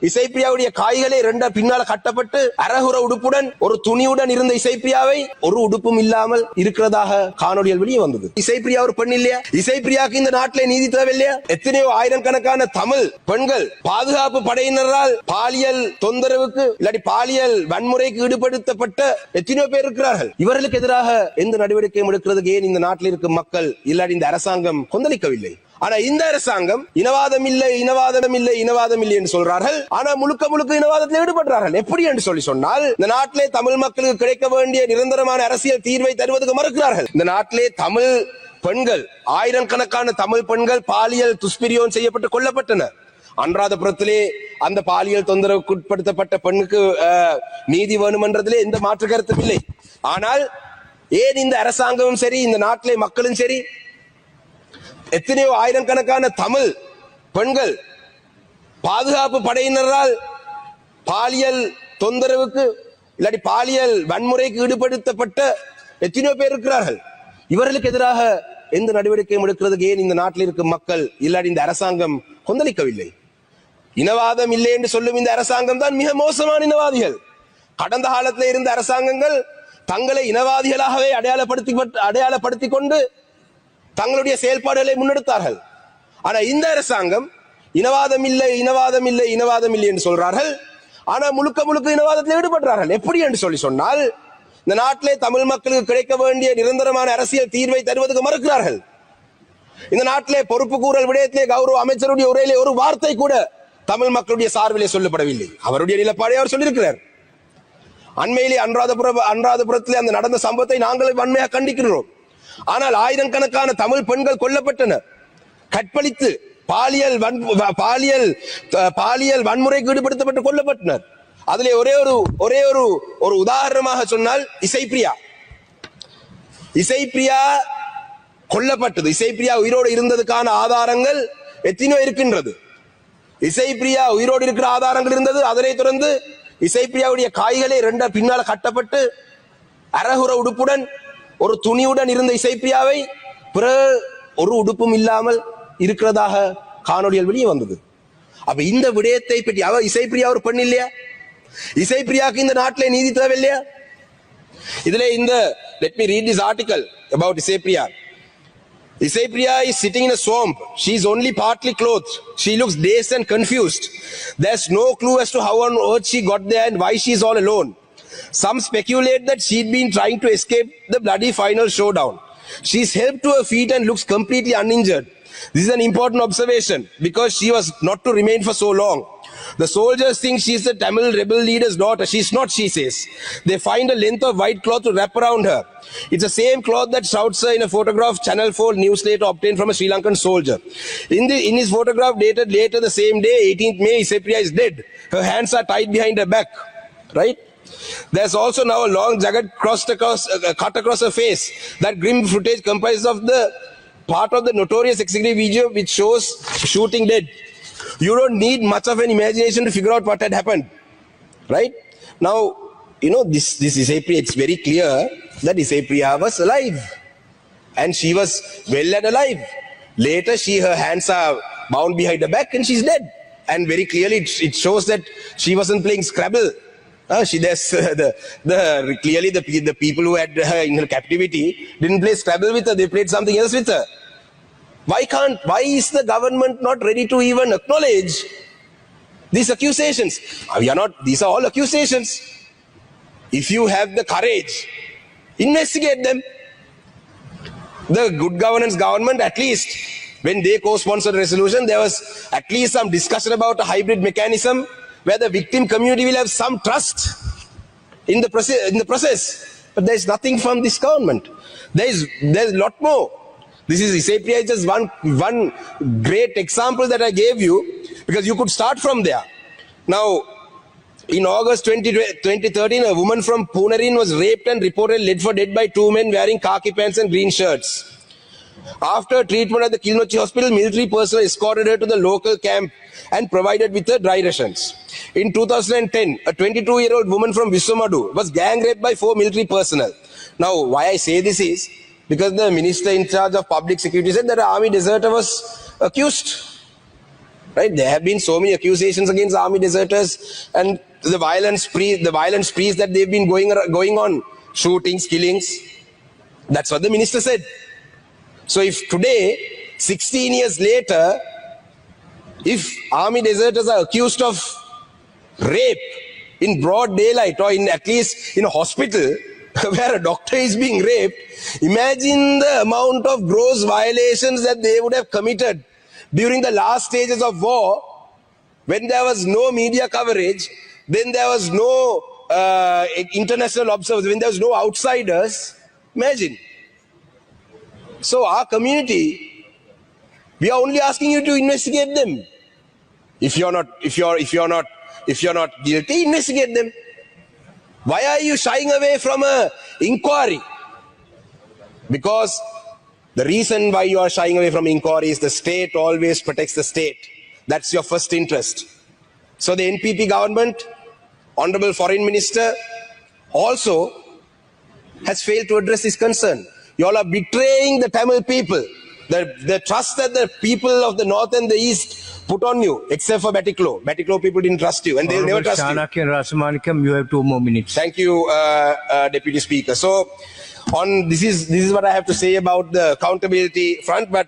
இசைப்பிரியாவுடைய காய்களே ரெண்டா பின்னால கட்டப்பட்டு அரகுர உடுப்புடன் ஒரு துணியுடன் இருந்த இசைப்பிரியாவை ஒரு உடுப்பும் இல்லாமல் இருக்கிறதாக காணொலியில் வெளியே வந்தது. இசைப்பிரியா ஒரு பெண் இல்லையா? இசைப்பிரியாவுக்கு இந்த நாட்டிலே நீதி தேவை இல்லையா? எத்தனையோ ஆயிரக்கணக்கான தமிழ் பெண்கள் பாதுகாப்பு படையினரால் பாலியல் தொந்தரவுக்கு இல்லாட்டி பாலியல் வன்முறைக்கு ஈடுபடுத்தப்பட்ட எத்தனையோ பேர் இருக்கிறார்கள். இவர்களுக்கு எதிராக எந்த நடவடிக்கையும் எடுக்கிறதுக்கு ஏன் இந்த நாட்டில் இருக்கும் மக்கள் இல்லாட்டி இந்த அரசாங்கம் கொந்தளிக்கவில்லை? ஆனா இந்த அரசாங்கம் இனவாதம் இல்லை இனவாதம் இல்லை இனவாதம் இல்லை என்று சொல்றார்கள். ஆனா முழுக்க முழுக்க இனவாதத்தில் ஈடுபடுறார்கள். எப்படி என்று சொன்னால் இந்த நாட்டிலே தமிழ் மக்களுக்கு கிடைக்க வேண்டிய நிரந்தரமான அரசியல் தீர்வை தருவதற்கு மறுக்கிறார்கள். இந்த நாட்டிலே தமிழ் பெண்கள் ஆயிரக்கணக்கான தமிழ் பெண்கள் பாலியல் துஷ்பிரயோகம் செய்யப்பட்டு கொல்லப்பட்டனர். அன்றாதபுரத்திலே அந்த பாலியல் தொந்தரவுக்கு உட்படுத்தப்பட்ட பெண்ணுக்கு நீதி வேணும் என்றதிலே எந்த மாற்று கருத்தும் இல்லை. ஆனால் ஏன் இந்த அரசாங்கமும் சரி இந்த நாட்டிலே மக்களும் சரி எத்தனையோ ஆயிரக்கணக்கான தமிழ் பெண்கள் பாதுகாப்பு படையினரால் பாலியல் தொந்தரவுக்கு இல்லாட்டி பாலியல் வன்முறைக்கு ஈடுபடுத்தப்பட்ட எத்தனையோ பேர் இருக்கிறார்கள். இவர்களுக்கு எதிராக எந்த நடவடிக்கையும் எடுக்கிறதுக்கு ஏன் இந்த நாட்டில் இருக்கும் மக்கள் இல்லாட்டி இந்த அரசாங்கம் கொந்தளிக்கவில்லை? இனவாதம் இல்லை என்று சொல்லும் இந்த அரசாங்கம் தான் மிக மோசமான இனவாதிகள். கடந்த காலத்தில் இருந்த அரசாங்கங்கள் தங்களை இனவாதிகளாகவே அடையாளப்படுத்திக் கொண்டு தங்களுடைய செயல்பாடுகளை முன்னெடுத்தார்கள். ஆனா இந்த அரசாங்கம் இனவாதம் இல்லை இனவாதம் இல்லை இனவாதம் இல்லை என்று சொல்றார்கள். ஆனா முழுக்க முழுக்க இனவாதத்தில் ஈடுபடுறார்கள். எப்படி என்று சொன்னால் இந்த நாட்டிலே தமிழ் மக்களுக்கு கிடைக்க வேண்டிய நிரந்தரமான அரசியல் தீர்வை தருவதற்கு மறுக்கிறார்கள். இந்த நாட்டிலே பொறுப்பு கூறல் விடயத்திலே கௌரவ அமைச்சருடைய உரையிலே ஒரு வார்த்தை கூட தமிழ் மக்களுடைய சார்பிலே சொல்லப்படவில்லை. அவருடைய நிலப்பாடை அவர் சொல்லியிருக்கிறார். அண்மையிலே அன்றாதபுரத்திலே அந்த நடந்த சம்பவத்தை நாங்கள் வன்மையாக கண்டிக்கிறோம். ஆனால் ஆயிரக்கணக்கான தமிழ் பெண்கள் கொல்லப்பட்டனர், கற்பழித்து பாலியல் வன்முறைக்கு ஈடுபடுத்தப்பட்டு கொல்லப்பட்டனர். அதிலே ஒரே ஒரு உதாரணமாக சொன்னால் இசைப்பிரியா கொல்லப்பட்டது. இசைப்பிரியா உயிரோடு இருந்ததுக்கான ஆதாரங்கள் எத்தனையோ இருக்கின்றது. இசைப்பிரியா உயிரோடு இருக்கிற ஆதாரங்கள் இருந்தது. அதனை தொடர்ந்து இசைப்பிரியாவுடைய காய்களே ரெண்டா பின்னால கட்டப்பட்டு அரகுர உடுப்புடன் ஒரு துணியுடன் இருந்த இசைப்பிரியாவை ஒரு உடுப்பும் இல்லாமல் இருக்கிறதாக காணொலியில் வெளியே வந்தது. அப்ப இந்த விடயத்தை பற்றி இசைப்பிரியா ஒரு பெண் இல்லையா? இசைப்பிரியாவுக்கு இந்த நாட்டிலே நீதி தேவை இல்லையா? இதுல let me read this article about Isaia. Isaia is sitting in a swamp. She is only partly clothed. She looks dazed and confused. There's no clue as to how on earth she got there and why she is all alone. Some speculate that she'd been trying to escape the bloody final showdown. She's helped to her feet and looks completely uninjured. This is an important observation because she was not to remain for so long. The soldiers think she's the Tamil rebel leader's daughter. She's not, she says. They find a length of white cloth to wrap around her. It's the same cloth that shouts her in a photograph Channel 4 news later obtained from a Sri Lankan soldier. In his photograph dated later the same day, 18th May, Isaia is dead. Her hands are tied behind her back. Right? There's also now a long jagged cut across her face. That grim footage comprises of the part of the notorious executive video which shows shooting dead. You don't need much of an imagination to figure out what had happened. Right? Now, this Isaia, it's very clear that Isaia was alive. And she was well and alive. Later, her hands are bound behind her back and she's dead. And very clearly, it shows that she wasn't playing Scrabble. Clearly the people who had her in her captivity didn't play Scrabble with her, they played something else with her. Why is the government not ready to even acknowledge these accusations? These are all accusations. If you have the courage, investigate them. The good governance government, at least when they co-sponsored a resolution, there was at least some discussion about a hybrid mechanism where the victim community will have some trust in the process. But there is nothing from this government. There's a lot more. This is Isaia, just one great example that I gave you because you could start from there. Now, in August 2013, a woman from Punarin was raped and reported led for dead by two men wearing khaki pants and green shirts. After treatment at the Kilnochi hospital, military personnel escorted her to the local camp and provided with her dry rations. In 2010, a 22-year-old woman from Viswamadu was gang raped by 4 military personnel. Now, why I say this is because the minister in charge of public security said that an army deserter was accused. Right? There have been so many accusations against army deserters and the violent sprees that they've been going on, shootings, killings. That's what the minister said. So if today, 16 years later, if army deserters are accused of rape in broad daylight or in at least in a hospital where a doctor is being raped, imagine the amount of gross violations that they would have committed during the last stages of war, when there was no media coverage, then there was no international observers, when there was no outsiders. Imagine. So our community, we are only asking you to investigate them. If you're not guilty, investigate them. Why are you shying away from an inquiry? Because the reason why you are shying away from inquiry is the state always protects the state. That's your first interest. So the NPP government, Honorable Foreign Minister, also has failed to address this concern. You all are betraying the Tamil people, the trust that the people of the north and the east put on you, except for Batiklo. Batiklo people didn't trust you, and they'll never trust you. Rasamanikam, you have 2 more minutes. Thank you, Deputy Speaker. So, this is what I have to say about the accountability front. But